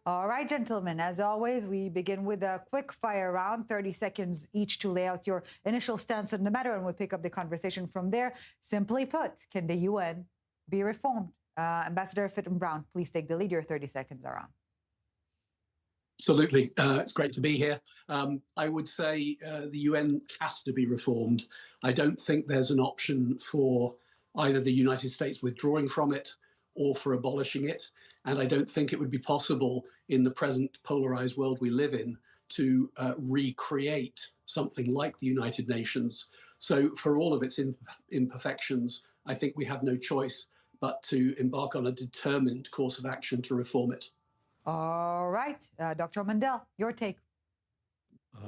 All right, gentlemen, as always, we begin with a quick fire round, 30 seconds each to lay out your initial stance on the matter, and we'll pick up the conversation from there. Simply put, can the UN be reformed? Ambassador Fitton-Brown, please take the lead. Your 30 seconds are on. Absolutely. It's great to be here. I would say the UN has to be reformed. I don't think there's an option for either the United States withdrawing from it or for abolishing it. And I don't think it would be possible in the present polarized world we live in to recreate something like the United Nations. So for all of its imperfections, I think we have no choice but to embark on a determined course of action to reform it. All right, Dr. Mandel, your take.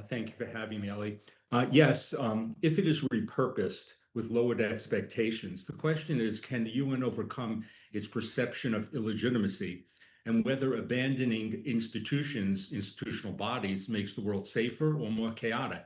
Thank you for having me, Ellie. Yes, if it is repurposed with lowered expectations, the question is, can the UN overcome its perception of illegitimacy and whether abandoning institutional bodies makes the world safer or more chaotic?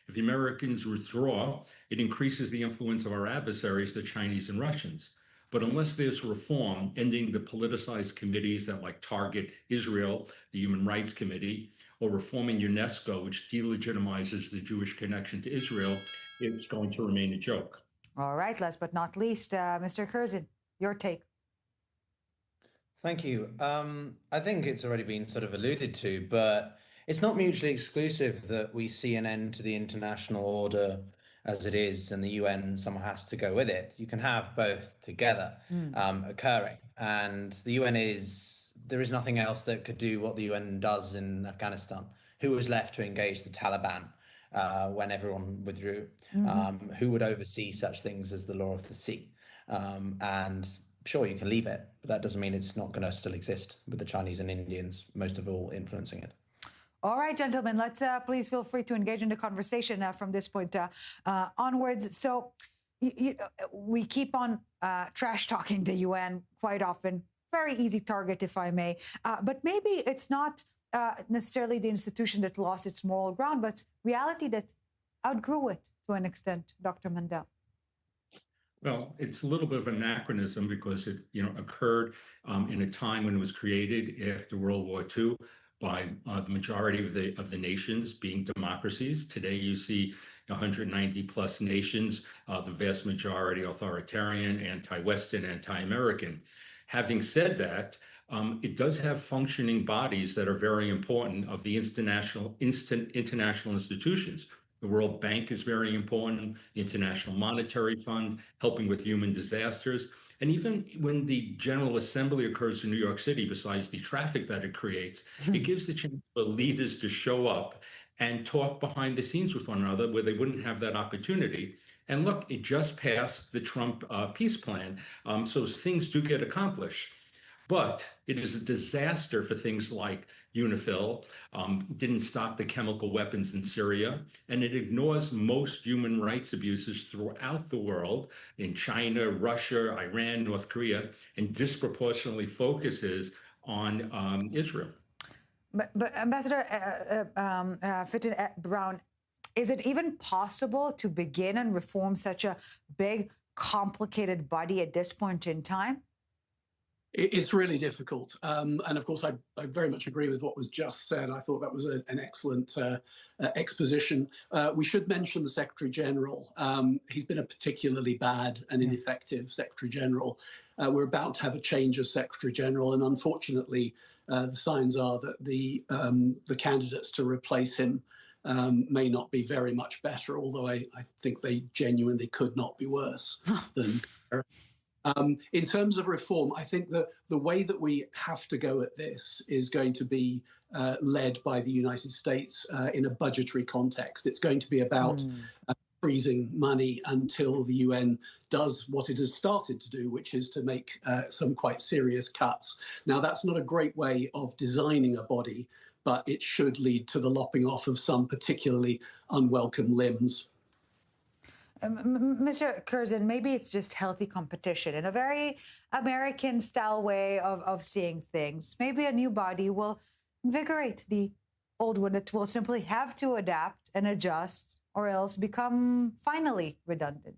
If the Americans withdraw, it increases the influence of our adversaries, the Chinese and Russians. But unless there's reform, ending the politicized committees that like target Israel, the Human Rights Committee, or reforming UNESCO, which delegitimizes the Jewish connection to Israel, it's going to remain a joke. All right, last but not least, Mr. Curzon, your take. Thank you. I think it's already been sort of alluded to, but it's not mutually exclusive that we see an end to the international order as it is, and the UN somehow has to go with it. You can have both together occurring. And the UN there is nothing else that could do what the UN does in Afghanistan. Who was left to engage the Taliban when everyone withdrew? Who would oversee such things as the law of the sea? And sure, you can leave it, but that doesn't mean it's not going to still exist with the Chinese and Indians, most of all, influencing it. All right, gentlemen, let's please feel free to engage in the conversation from this point onwards. So we keep on trash talking the UN quite often. Very easy target, if I may. But maybe it's not necessarily the institution that lost its moral ground, but reality that outgrew it to an extent, Dr. Mandel. Well, it's a little bit of an anachronism because it, occurred in a time when it was created after World War II by the majority of the nations being democracies. Today, you see 190 plus nations, the vast majority authoritarian, anti-Western, anti-American. Having said that, it does have functioning bodies that are very important of the international institutions. The World Bank is very important, the International Monetary Fund, helping with human disasters. And even when the General Assembly occurs in New York City, besides the traffic that it creates, it gives the chance for leaders to show up and talk behind the scenes with one another where they wouldn't have that opportunity. And look, it just passed the Trump peace plan, so things do get accomplished. But it is a disaster for things like UNIFIL, didn't stop the chemical weapons in Syria, and it ignores most human rights abuses throughout the world in China, Russia, Iran, North Korea, and disproportionately focuses on Israel. But Ambassador Fitton-Brown, is it even possible to begin and reform such a big, complicated body at this point in time? It's really difficult. And of course, I very much agree with what was just said. I thought that was an excellent exposition. We should mention the Secretary General. He's been a particularly bad and ineffective Secretary General. We're about to have a change of Secretary General, and unfortunately, the signs are that the candidates to replace him may not be very much better, although I think they genuinely could not be worse than. In terms of reform, I think that the way that we have to go at this is going to be led by the United States in a budgetary context. It's going to be about freezing money until the UN does what it has started to do, which is to make some quite serious cuts. Now, that's not a great way of designing a body, but it should lead to the lopping off of some particularly unwelcome limbs. Mr. Curzon, maybe it's just healthy competition in a very American-style way of seeing things. Maybe a new body will invigorate the old one that will simply have to adapt and adjust or else become finally redundant.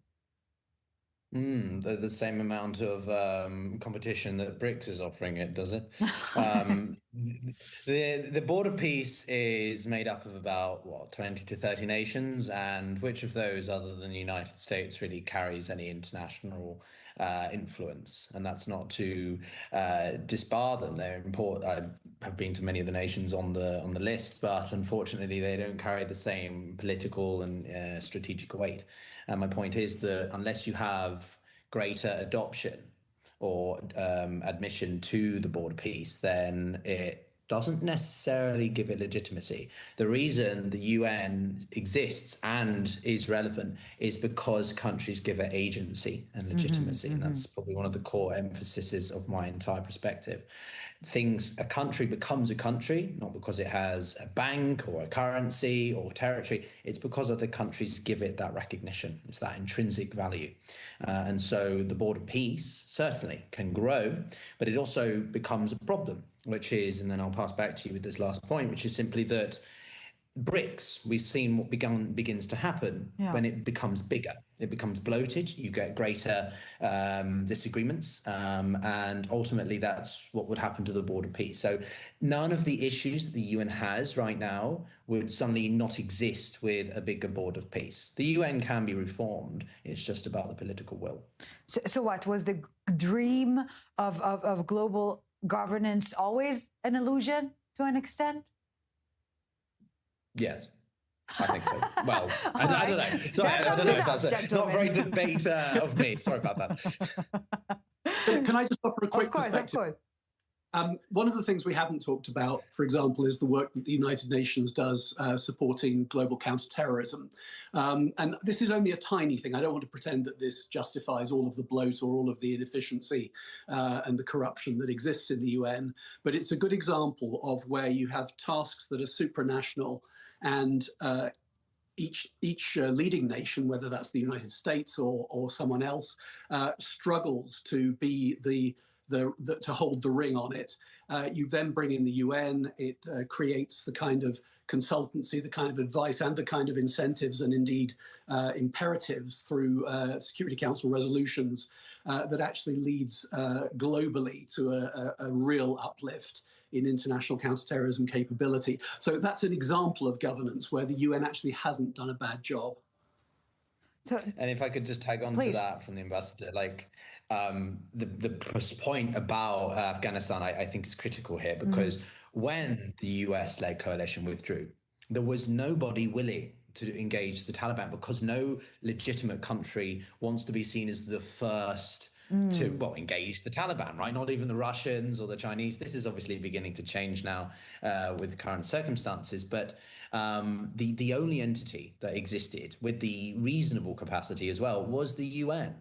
The same amount of competition that BRICS is offering it, does it? The border peace is made up of about, what, 20 to 30 nations, and which of those, other than the United States, really carries any international influence? And that's not to disbar them. They're important. I have been to many of the nations on the list, but unfortunately, they don't carry the same political and strategic weight. And my point is that unless you have greater adoption or admission to the border peace, then it doesn't necessarily give it legitimacy. The reason the UN exists and is relevant is because countries give it agency and legitimacy. And that's probably one of the core emphases of my entire perspective. A country becomes a country, not because it has a bank or a currency or territory. It's because other countries give it that recognition. It's that intrinsic value. And so the border peace certainly can grow, but it also becomes a problem, which is, and then I'll pass back to you with this last point, which is simply that BRICS, we've seen what begins to happen when it becomes bigger. It becomes bloated. You get greater disagreements, and ultimately that's what would happen to the border peace. So none of the issues that the UN has right now would suddenly not exist with a bigger border peace. The UN can be reformed. It's just about the political will. So what was the dream of global governance always an illusion to an extent? Yes, I think so. Well, I don't know. Sorry, That I don't know if sounds that's not very debate of me. Sorry about that. Can I just offer a quick perspective? Of course. One of the things we haven't talked about, for example, is the work that the United Nations does supporting global counterterrorism. And this is only a tiny thing. I don't want to pretend that this justifies all of the bloat or all of the inefficiency and the corruption that exists in the UN. But it's a good example of where you have tasks that are supranational, and each leading nation, whether that's the United States or someone else, struggles to be to hold the ring on it. You then bring in the UN. It creates the kind of consultancy, the kind of advice, and the kind of incentives and indeed imperatives through Security Council resolutions that actually leads globally to a real uplift in international counterterrorism capability. So that's an example of governance where the UN actually hasn't done a bad job. So, and if I could just tag on to that from the ambassador, like the point about Afghanistan, I think is critical here, because when the US-led coalition withdrew, there was nobody willing to engage the Taliban, because no legitimate country wants to be seen as the first to, well, engage the Taliban, right? Not even the Russians or the Chinese. This is obviously beginning to change now with current circumstances, but the only entity that existed with the reasonable capacity as well was the UN.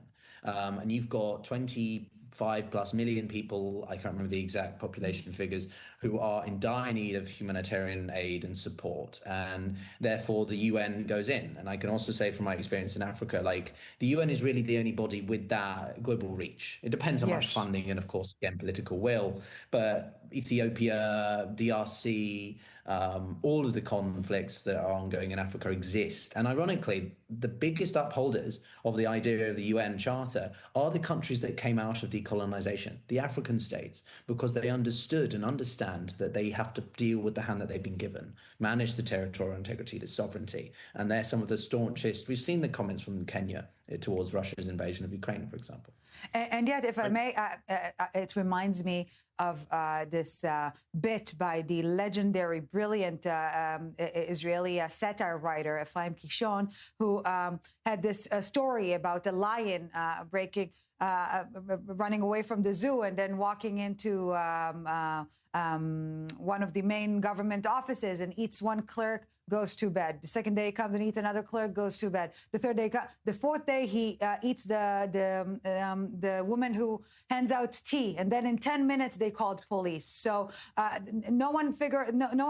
And you've got 25+ million people, I can't remember the exact population figures, who are in dire need of humanitarian aid and support. And therefore the UN goes in. And I can also say from my experience in Africa, like the UN is really the only body with that global reach. It depends on much funding and, of course, again, political will. But Ethiopia, DRC, all of the conflicts that are ongoing in Africa exist. And ironically, the biggest upholders of the idea of the UN Charter are the countries that came out of decolonization, the African states, because they understood and understand that they have to deal with the hand that they've been given, manage the territorial integrity, the sovereignty. And they're some of the staunchest. We've seen the comments from Kenya towards Russia's invasion of Ukraine, for example. And yet, if I may, it reminds me of this bit by the legendary, brilliant Israeli satire writer, Ephraim Kishon, who had this story about a lion running away from the zoo and then walking into one of the main government offices and eats one clerk, goes to bed. The second day he comes and eats another clerk, goes to bed. The third day, the fourth day he eats the woman who hands out tea, and then in 10 minutes they called police. So no one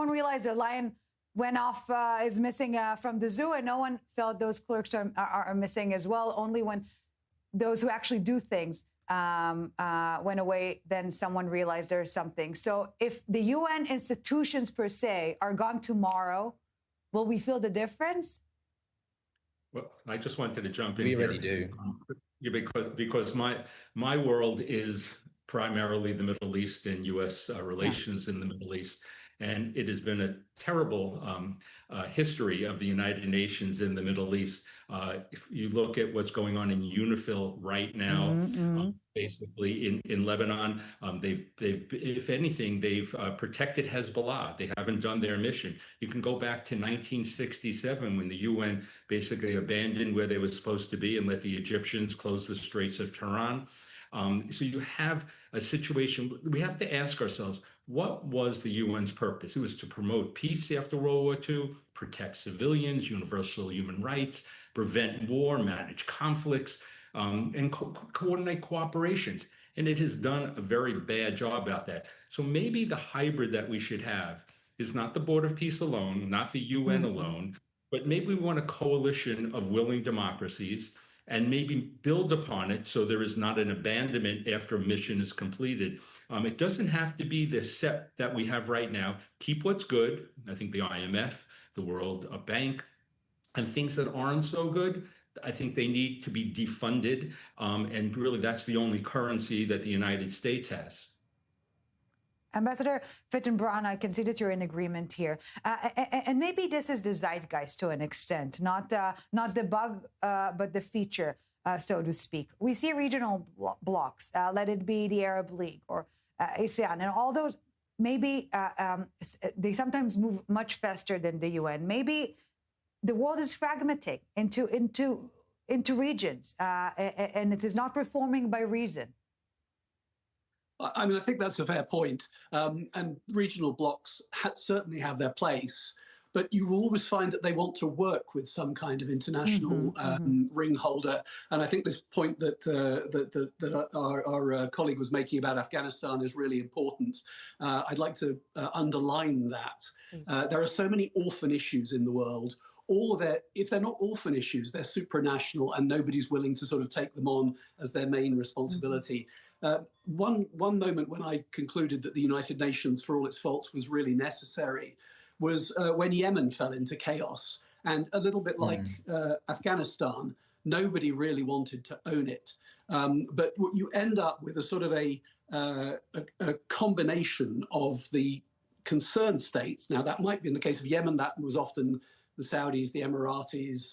realized the lion went off, is missing from the zoo, and no one felt those clerks are missing as well. Only when those who actually do things went away, then someone realized there's something. So if the UN institutions per se are gone tomorrow, will we feel the difference? Well, I just wanted to jump in. We already do. Because my world is primarily the Middle East and U.S. relations in the Middle East. And it has been a terrible history of the United Nations in the Middle East. If you look at what's going on in UNIFIL right now, basically in Lebanon, if anything, they've protected Hezbollah. They haven't done their mission. You can go back to 1967 when the UN basically abandoned where they were supposed to be and let the Egyptians close the Straits of Tiran. So you have a situation, we have to ask ourselves, what was the UN's purpose? It was to promote peace after World War II, protect civilians, universal human rights, prevent war, manage conflicts, and coordinate cooperations. And it has done a very bad job at that. So maybe the hybrid that we should have is not the Board of Peace alone, not the UN alone, but maybe we want a coalition of willing democracies and maybe build upon it so there is not an abandonment after a mission is completed. It doesn't have to be the set that we have right now. Keep what's good. I think the IMF, the World Bank, and things that aren't so good, I think they need to be defunded. And really, that's the only currency that the United States has. Ambassador Fitton-Brown, I can see that you're in agreement here. And maybe this is the zeitgeist to an extent, not the bug, but the feature, so to speak. We see regional blocs, let it be the Arab League or ASEAN, and all those, maybe they sometimes move much faster than the UN. Maybe the world is fragmenting into regions, and it is not reforming by reason. I mean, I think that's a fair point. And regional blocs certainly have their place, but you will always find that they want to work with some kind of international ring holder. And I think this point that our colleague was making about Afghanistan is really important. I'd like to underline that. There are so many orphan issues in the world. If they're not orphan issues, they're supranational and nobody's willing to sort of take them on as their main responsibility. One moment when I concluded that the United Nations, for all its faults, was really necessary was when Yemen fell into chaos. And a little bit like Afghanistan, nobody really wanted to own it. But you end up with a sort of a combination of the concerned states. Now, that might be in the case of Yemen, that was often the Saudis, the Emiratis,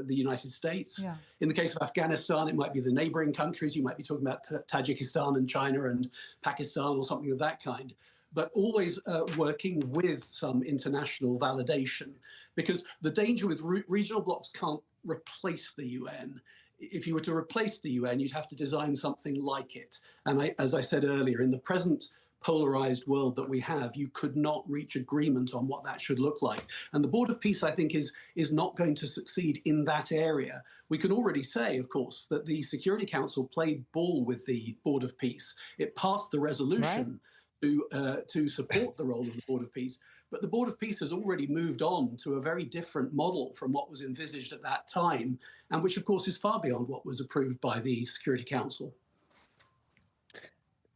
the United States. Yeah. In the case of Afghanistan, it might be the neighboring countries. You might be talking about Tajikistan and China and Pakistan or something of that kind, but always working with some international validation, because the danger with regional blocs can't replace the UN. If you were to replace the UN, you'd have to design something like it. And as I said earlier, in the present polarized world that we have, you could not reach agreement on what that should look like. And the Board of Peace, I think, is not going to succeed in that area. We can already say, of course, that the Security Council played ball with the Board of Peace. It passed the resolution to support the role of the Board of Peace. But the Board of Peace has already moved on to a very different model from what was envisaged at that time, and which, of course, is far beyond what was approved by the Security Council.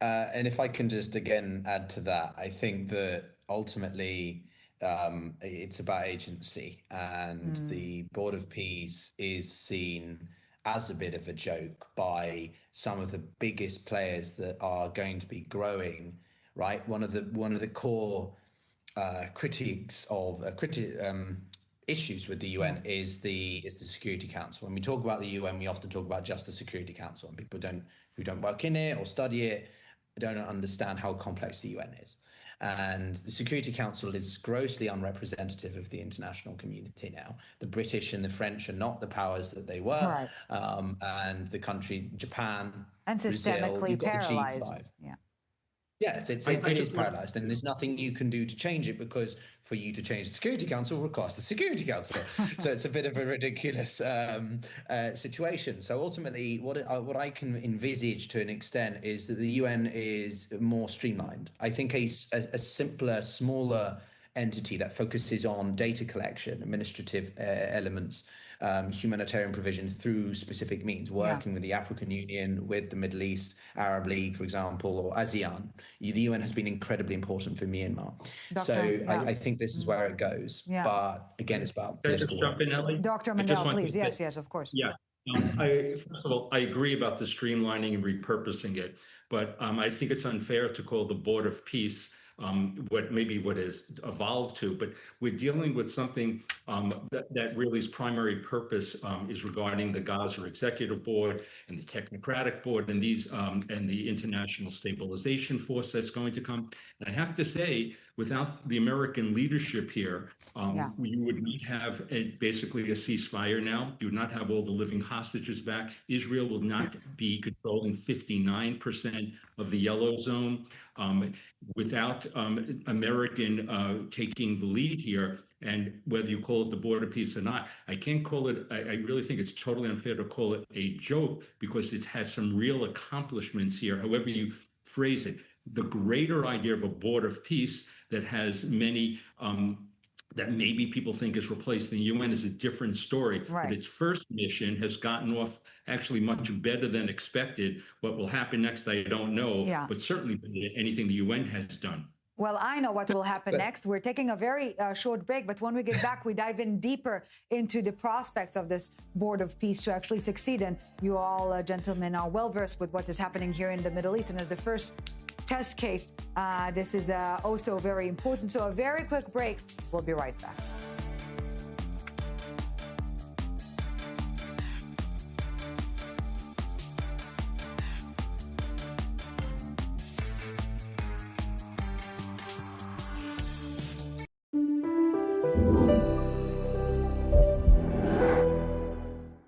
And if I can just again add to that, I think that ultimately it's about agency, and the Board of Peace is seen as a bit of a joke by some of the biggest players that are going to be growing. Right, one of the core critiques of issues with the UN is the Security Council. When we talk about the UN, we often talk about just the Security Council, and people who don't work in it or study it don't understand how complex the UN is. And the Security Council is grossly unrepresentative of the international community now. The British and the French are not the powers that they were, and the country Japan and systemically paralyzed. Yes, it is paralyzed, and there's nothing you can do to change it, because for you to change the Security Council requires the Security Council. So it's a bit of a ridiculous situation. So ultimately, what I can envisage to an extent is that the UN is more streamlined. I think a simpler, smaller entity that focuses on data collection, administrative elements, humanitarian provision through specific means, working with the African Union, with the Middle East, Arab League, for example, or ASEAN. The UN has been incredibly important for Myanmar. I think this is where it goes. Yeah. But again, it's about Can I just jump in, Ellie? Dr. Mandel, please. Yes, of course. Yeah. First of all, I agree about the streamlining and repurposing it, but I think it's unfair to call the Board of Peace what has evolved to, but we're dealing with something that really its primary purpose is regarding the Gaza Executive Board and the Technocratic Board and these and the International Stabilization Force that's going to come. And I have to say, without the American leadership here, you would not have basically a ceasefire now. You would not have all the living hostages back. Israel will not be controlling 59% of the yellow zone. Without American taking the lead here, and whether you call it the border peace or not, I can't call it, I really think it's totally unfair to call it a joke, because it has some real accomplishments here, however you phrase it. The greater idea of a border of peace that has many, that maybe people think is replaced the UN is a different story. Right. But its first mission has gotten off actually much better than expected. What will happen next, I don't know, but certainly anything the UN has done. Well, I know what will happen next. We're taking a very short break, but when we get back, we dive in deeper into the prospects of this Board of Peace to actually succeed. And you all, gentlemen, are well versed with what is happening here in the Middle East. And as the first test case, this is also very important. So a very quick break. We'll be right back.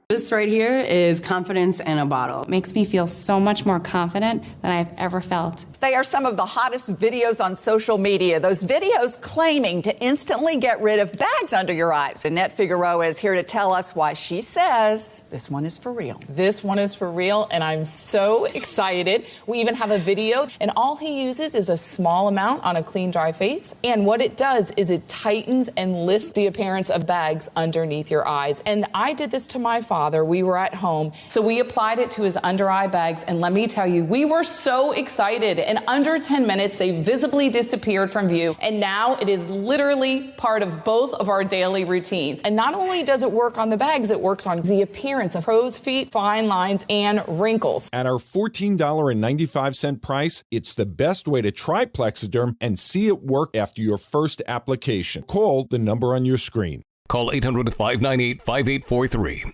This right here is confidence in a bottle. It makes me feel so much more confident than I've ever felt. They are some of the hottest videos on social media. Those videos claiming to instantly get rid of bags under your eyes. Annette Figueroa is here to tell us why she says this one is for real. This one is for real, and I'm so excited. We even have a video, and all he uses is a small amount on a clean, dry face. And what it does is it tightens and lifts the appearance of bags underneath your eyes. And I did this to my father. We were at home, so we applied it to his under eye bags, and let me tell you, we were so excited. In under 10 minutes, they visibly disappeared from view, and now it is literally part of both of our daily routines. And not only does it work on the bags, it works on the appearance of crow's feet, fine lines, and wrinkles. At our $14.95 price, it's the best way to try Plexiderm and see it work after your first application. Call the number on your screen. Call 800-598-5843.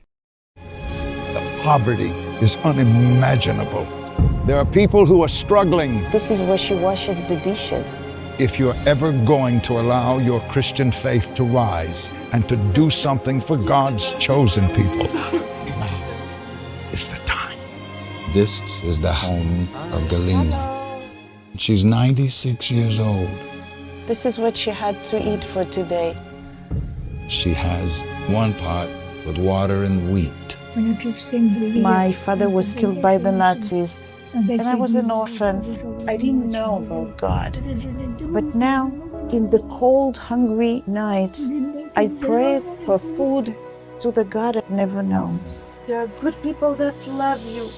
Poverty is unimaginable. There are people who are struggling. This is where she washes the dishes. If you're ever going to allow your Christian faith to rise and to do something for God's chosen people, now is the time. This is the home of Galina. She's 96 years old. This is what she had to eat for today. She has one pot with water and wheat. My father was killed by the Nazis, and I was an orphan. I didn't know about God. But now, in the cold, hungry nights, I pray for food to the God I've never known. There are good people that love you.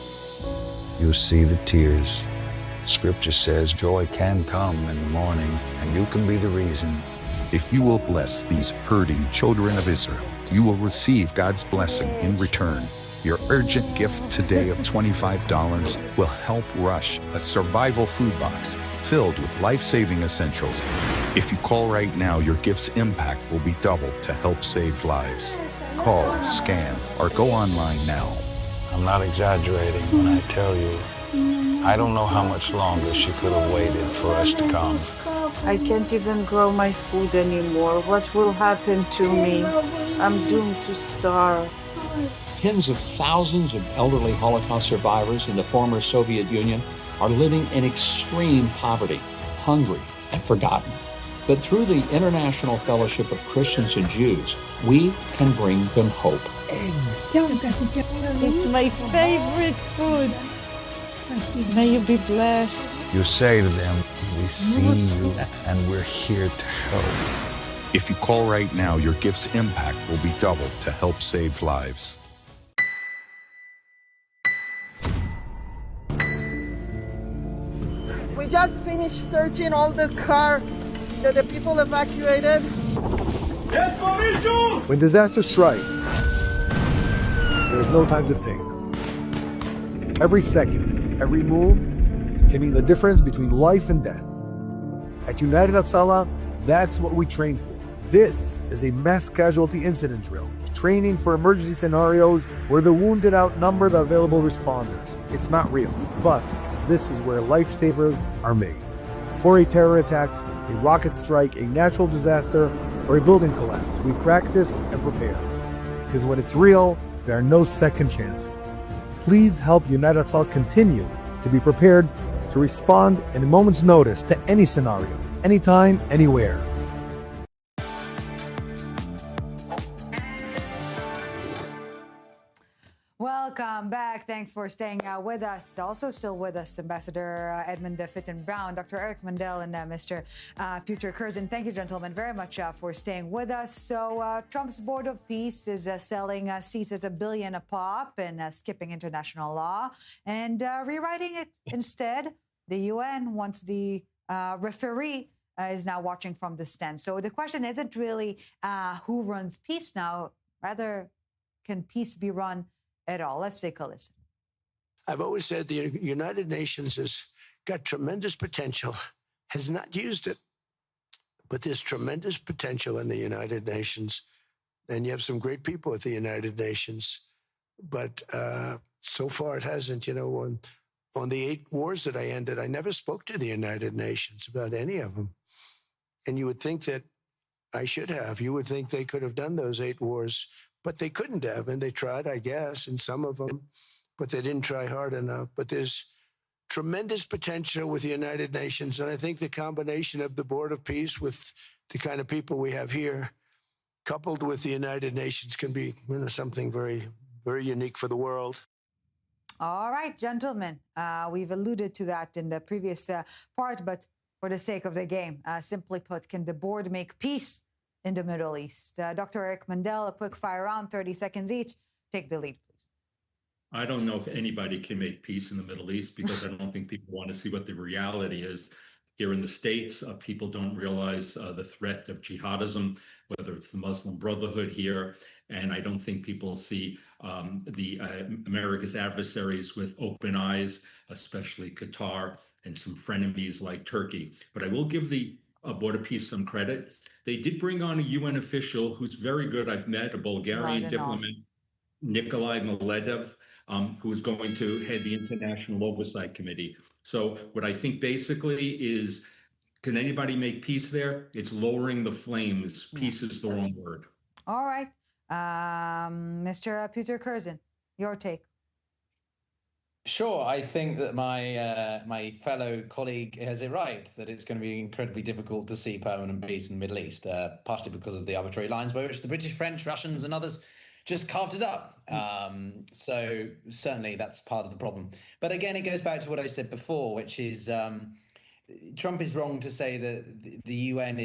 You see the tears. Scripture says joy can come in the morning, and you can be the reason. If you will bless these hurting children of Israel, you will receive God's blessing in return. Your urgent gift today of $25 will help Rush, a survival food box filled with life-saving essentials. If you call right now, your gift's impact will be doubled to help save lives. Call, scan, or go online now. I'm not exaggerating when I tell you, I don't know how much longer she could have waited for us to come. I can't even grow my food anymore. What will happen to me? I'm doomed to starve. Tens of thousands of elderly Holocaust survivors in the former Soviet Union are living in extreme poverty, hungry, and forgotten. But through the International Fellowship of Christians and Jews, we can bring them hope. Eggs. It's my favorite food. May you be blessed. You say to them, we see you and we're here to help. If you call right now, your gift's impact will be doubled to help save lives. We just finished searching all the car that the people evacuated. When disaster strikes, there's no time to think. Every second, every move can mean the difference between life and death. At United Hatzalah, that's what we train for. This is a mass casualty incident drill, training for emergency scenarios where the wounded outnumber the available responders. It's not real, but this is where lifesavers are made. For a terror attack, a rocket strike, a natural disaster, or a building collapse, we practice and prepare. Because when it's real, there are no second chances. Please help United Hatzalah continue to be prepared to respond in a moment's notice to any scenario, anytime, anywhere. Welcome back. Thanks for staying with us. Also still with us, Ambassador Edmund Fitton-Brown, Dr. Eric Mandel, and Mr. Peter Curzon. Thank you, gentlemen, very much for staying with us. So Trump's Board of Peace is selling seats at $1 billion a pop and skipping international law and rewriting it instead. The UN wants the referee is now watching from the stand. So the question isn't really who runs peace now, rather, can peace be run at all? Let's take a listen. I've always said the United Nations has got tremendous potential, has not used it, but there's tremendous potential in the United Nations. And you have some great people at the United Nations, but so far it hasn't. You know, on the 8 wars that I ended, I never spoke to the United Nations about any of them. And you would think that I should have. You would think they could have done those 8 wars, but they couldn't have, and they tried, I guess, in some of them, but they didn't try hard enough. But there's tremendous potential with the United Nations, and I think the combination of the Board of Peace with the kind of people we have here, coupled with the United Nations, can be, you know, something very, very unique for the world. All right, gentlemen, we've alluded to that in the previous part, but for the sake of the game, simply put, can the board make peace in the Middle East? Dr. Eric Mandel, a quick fire round, 30 seconds each. Take the lead, please. I don't know if anybody can make peace in the Middle East because I don't think people want to see what the reality is. Here in the States, people don't realize the threat of jihadism, whether it's the Muslim Brotherhood here. And I don't think people see America's adversaries with open eyes, especially Qatar and some frenemies like Turkey. But I will give the Board of Peace some credit. They did bring on a UN official who's very good. I've met a Bulgarian diplomat, Nikolai Maledev, who is going to head the International Oversight Committee. So what I think basically is, can anybody make peace there? It's lowering the flames. Peace is the wrong word. All right. Mr. Peter Curzon, your take. Sure, I think that my fellow colleague has it right, that it's going to be incredibly difficult to see permanent peace in the Middle East, partially because of the arbitrary lines by which the British, French, Russians and others just carved it up. So certainly that's part of the problem. But again, it goes back to what I said before, which is Trump is wrong to say that the UN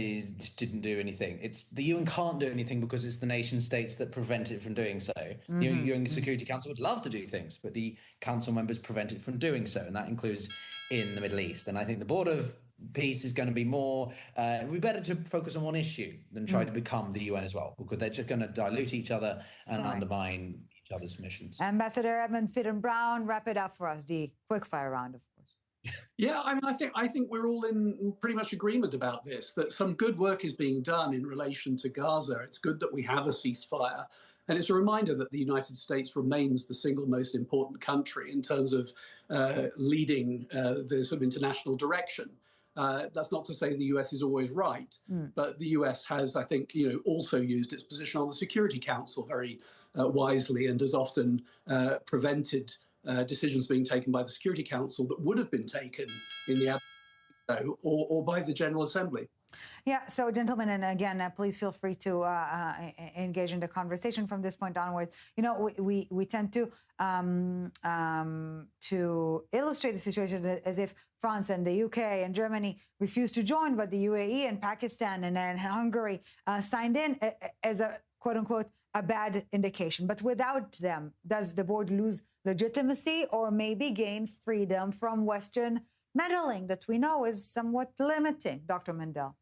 didn't do anything. The UN can't do anything because it's the nation states that prevent it from doing so. The UN Security Council would love to do things, but the council members prevent it from doing so, and that includes in the Middle East. And I think the Board of Peace is going to be more, we better to focus on one issue than try to become the UN as well, because they're just going to dilute each other and undermine each other's missions. Ambassador Edmund Fitton-Brown, wrap it up for us, the quick fire round, of course. Yeah, I mean, I think we're all in pretty much agreement about this, that some good work is being done in relation to Gaza. It's good that we have a ceasefire. And it's a reminder that the United States remains the single most important country in terms of leading the sort of international direction. That's not to say the US is always right, but the US has, I think, also used its position on the Security Council very wisely and has often prevented decisions being taken by the Security Council that would have been taken in the or by the General Assembly. Yeah, so gentlemen, and again, please feel free to engage in the conversation from this point onwards. We tend to illustrate the situation as if France and the UK and Germany refused to join, but the UAE and Pakistan and then Hungary signed in as a quote unquote a bad indication. But without them, does the board lose legitimacy or maybe gain freedom from Western meddling that we know is somewhat limiting? Dr. Mandel.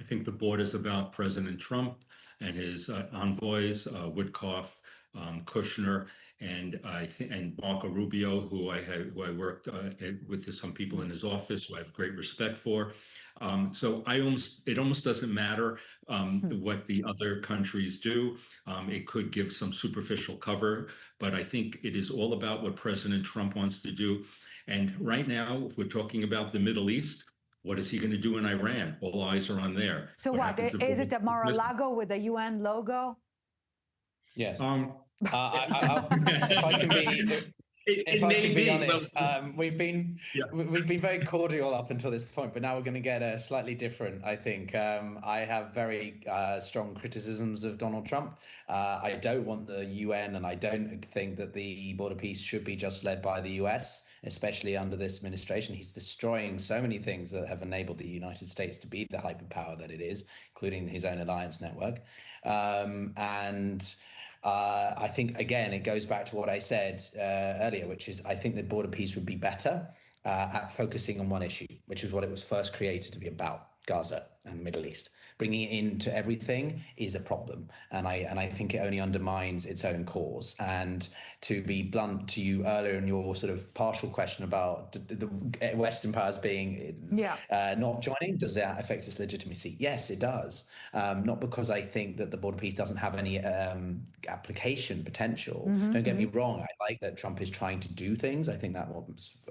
I think the board is about President Trump and his envoys, Witkoff, Kushner, and and Marco Rubio, who I worked with some people in his office, who I have great respect for. So it almost doesn't matter what the other countries do. It could give some superficial cover, but I think it is all about what President Trump wants to do. And right now, if we're talking about the Middle East, what is he going to do in Iran? All eyes are on there. So what is it a Mar-a-Lago with a UN logo? Yes. If I can be honest, we've been very cordial up until this point, but now we're going to get slightly different. I think I have very strong criticisms of Donald Trump. I don't want the UN, and I don't think that the border peace should be just led by the US, especially under this administration. He's destroying so many things that have enabled the United States to be the hyperpower that it is, including his own alliance network. I think, again, it goes back to what I said earlier, which is I think the border peace would be better at focusing on one issue, which is what it was first created to be about, Gaza and Middle East. Bringing it into everything is a problem, and I think it only undermines its own cause. And to be blunt to you earlier in your sort of partial question about the Western powers being not joining, does that affect its legitimacy? Yes, it does. Not because I think that the border peace doesn't have any application potential. Don't get me wrong. I like that Trump is trying to do things. I think that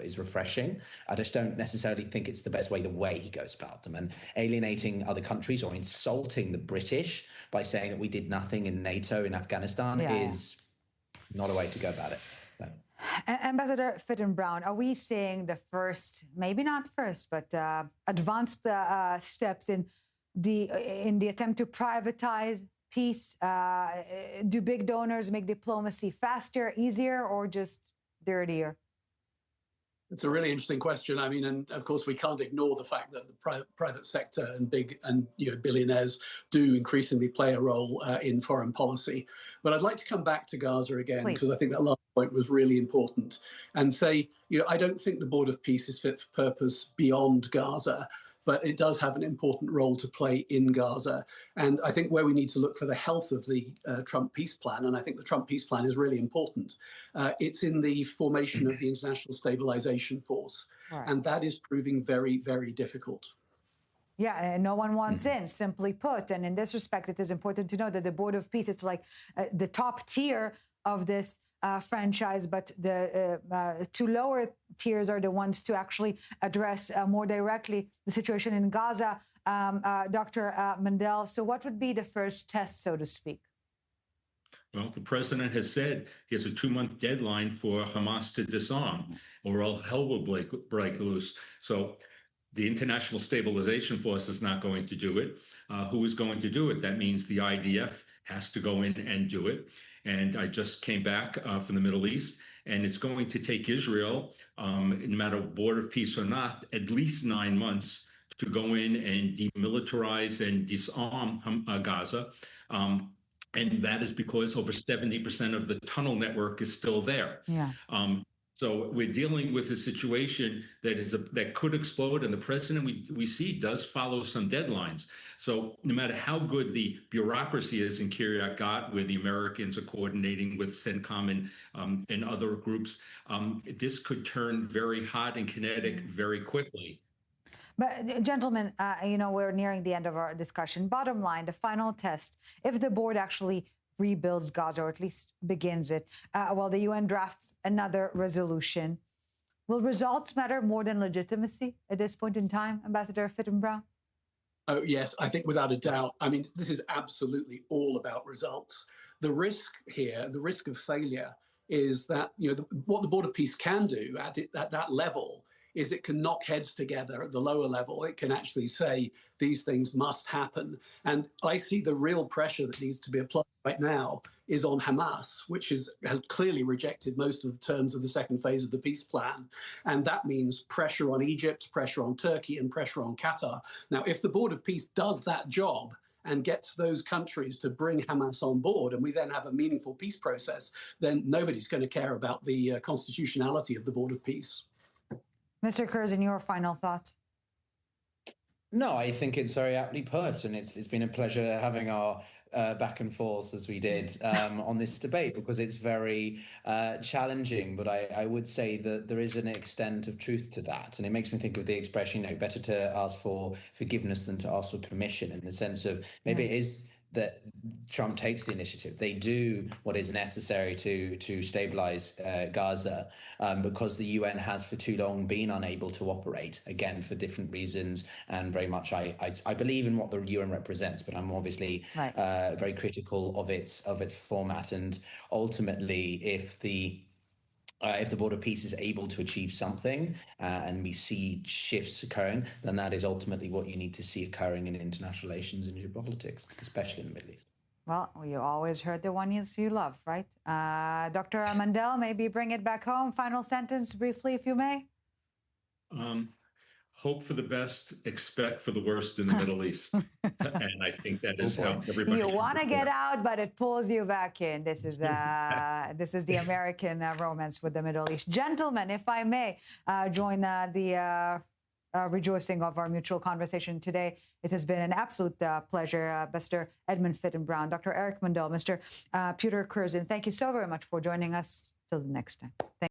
is refreshing. I just don't necessarily think it's the best way, the way he goes about them, and alienating other countries or insulting the British by saying that we did nothing in NATO in Afghanistan is not a way to go about it. No. Ambassador Fitton-Brown, are we seeing the first, maybe not first, but advanced steps in the attempt to privatize peace? Do big donors make diplomacy faster, easier, or just dirtier? It's a really interesting question. I mean, and of course, we can't ignore the fact that the private sector and billionaires do increasingly play a role in foreign policy. But I'd like to come back to Gaza again, because I think that last point was really important, and say, I don't think the Board of Peace is fit for purpose beyond Gaza, but it does have an important role to play in Gaza. And I think where we need to look for the health of the Trump peace plan, and I think the Trump peace plan is really important, it's in the formation of the International Stabilization Force. Right. And that is proving very, very difficult. Yeah, and no one wants in, simply put. And in this respect, it is important to know that the Board of Peace, it's like the top tier of this franchise, but the two lower tiers are the ones to actually address more directly the situation in Gaza. Dr. Mandel, so what would be the first test, so to speak? Well, the president has said he has a 2-month deadline for Hamas to disarm, or all hell will break loose. So the International Stabilization Force is not going to do it. Who is going to do it? That means the IDF has to go in and do it. And I just came back from the Middle East, and it's going to take Israel, no matter Board of Peace or not, at least 9 months to go in and demilitarize and disarm Gaza. And that is because over 70% of the tunnel network is still there. Yeah. So we're dealing with a situation that could explode, and the president we see does follow some deadlines. So no matter how good the bureaucracy is in Kiryat Gat, where the Americans are coordinating with CENTCOM and other groups, this could turn very hot and kinetic very quickly. But gentlemen, we're nearing the end of our discussion. Bottom line, the final test, if the board actually rebuilds Gaza, or at least begins it, while the UN drafts another resolution, will results matter more than legitimacy at this point in time, Ambassador Fitton-Brown? Oh, yes, I think without a doubt. I mean, this is absolutely all about results. The risk here, the risk of failure, is that what the Board of Peace can do at that level is it can knock heads together at the lower level. It can actually say these things must happen. And I see the real pressure that needs to be applied right now is on Hamas, which has clearly rejected most of the terms of the second phase of the peace plan. And that means pressure on Egypt, pressure on Turkey, and pressure on Qatar. Now, if the Board of Peace does that job and gets those countries to bring Hamas on board, and we then have a meaningful peace process, then nobody's going to care about the constitutionality of the Board of Peace. Mr. Curzon, your final thoughts? No, I think it's very aptly put, and it's been a pleasure having our back and forth as we did on this debate, because it's very challenging. But I would say that there is an extent of truth to that. And it makes me think of the expression, better to ask for forgiveness than to ask for permission, in the sense of maybe it is that Trump takes the initiative. They do what is necessary to stabilize Gaza, because the UN has for too long been unable to operate, again, for different reasons. And very much I believe in what the UN represents, but I'm obviously very critical of its format. And ultimately, if the Board of Peace is able to achieve something and we see shifts occurring, then that is ultimately what you need to see occurring in international relations and geopolitics, especially in the Middle East. Well, you always heard the ones you love, right? Dr. Mandel, maybe bring it back home. Final sentence, briefly, if you may. Hope for the best, expect for the worst in the Middle East. And I think that is how everybody You want to get out, but it pulls you back in. This is the American romance with the Middle East. Gentlemen, if I may join the rejoicing of our mutual conversation today. It has been an absolute pleasure. Mr. Edmund Fitton-Brown, Dr. Eric Mandel, Mr. Peter Kurzan, thank you so very much for joining us. Till the next time.